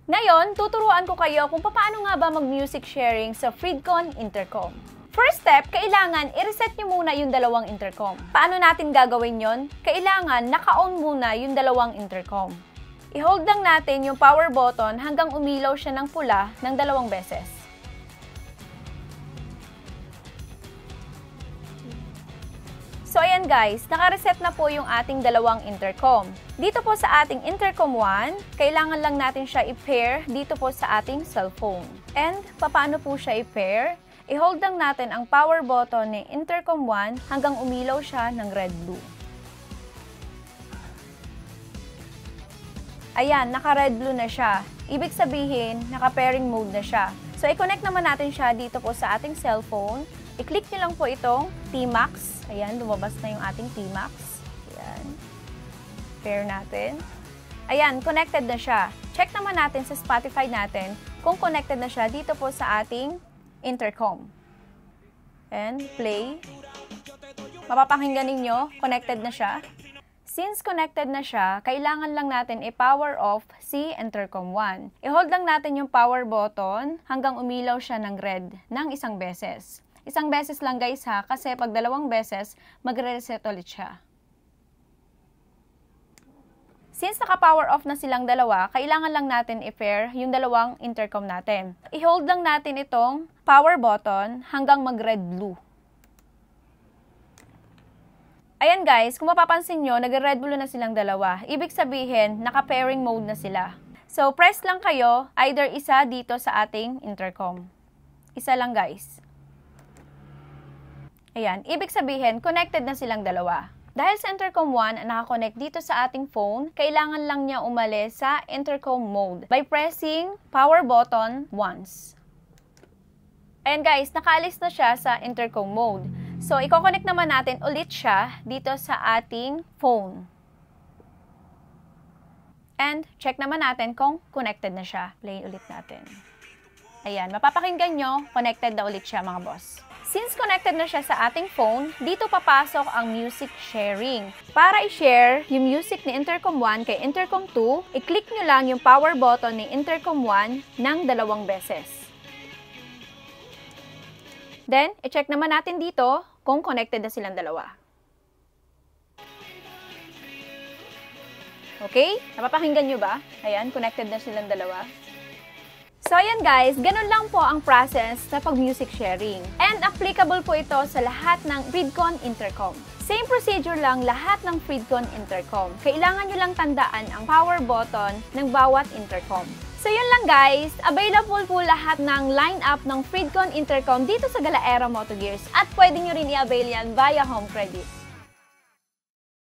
Ngayon, tuturuan ko kayo kung paano nga ba mag-music sharing sa Freedcon Intercom. First step, kailangan i-reset nyo muna yung dalawang intercom. Paano natin gagawin yon? Kailangan naka-on muna yung dalawang intercom. I-hold lang natin yung power button hanggang umilaw siya ng pula ng 2 beses. So ayan guys, naka-reset na po yung ating dalawang intercom. Dito po sa ating intercom 1, kailangan lang natin siya i-pair dito po sa ating cellphone. And paano po siya i-pair? I-hold lang natin ang power button ng intercom 1 hanggang umilaw siya ng red-blue. Ayan, naka-red-blue na siya. Ibig sabihin, naka-pairing mode na siya. So i-connect naman natin siya dito po sa ating cellphone. I-click nyo lang po itong T-Max. Ayan, lumabas na yung ating T-Max. Ayan. Pair natin. Ayan, connected na siya. Check naman natin sa Spotify natin kung connected na siya dito po sa ating intercom. And play. Mapapakinggan ninyo, connected na siya. Since connected na siya, kailangan lang natin i-power off si intercom 1. I-hold lang natin yung power button hanggang umilaw siya ng red ng 1 beses. 1 beses lang guys ha, kasi pag 2 beses, magre-reset ulit siya. Since naka-power off na silang dalawa, kailangan lang natin i-pair yung dalawang intercom natin. I-hold lang natin itong power button hanggang mag-red-blue. Ayan guys, kung mapapansin nyo, nag-red-blue na silang dalawa. Ibig sabihin, naka-pairing mode na sila. So, press lang kayo, either isa dito sa ating intercom. Isa lang guys. Ayan, ibig sabihin, connected na silang dalawa. Dahil sa intercom 1 nakakonect dito sa ating phone, kailangan lang niya umalis sa intercom mode by pressing power button once. Ayan guys, nakaalis na siya sa intercom mode. So, i-connect naman natin ulit siya dito sa ating phone. And check naman natin kung connected na siya. Play ulit natin. Ayan, mapapakinggan nyo, connected na ulit siya mga boss. Since connected na siya sa ating phone, dito papasok ang music sharing. Para i-share yung music ni Intercom 1 kay Intercom 2, i-click nyo lang yung power button ni Intercom 1 ng 2 beses. Then, i-check naman natin dito kung connected na silang dalawa. Okay? Napapakinggan nyo ba? Ayan, connected na silang dalawa. So, ayan guys, ganun lang po ang process sa pag-music sharing. And applicable po ito sa lahat ng Freedcon Intercom. Same procedure lang lahat ng Freedcon Intercom. Kailangan nyo lang tandaan ang power button ng bawat intercom. So, yun lang guys. Available po lahat ng line-up ng Freedcon Intercom dito sa Galaera Motogears. At pwede nyo rin i-avail yan via home credit.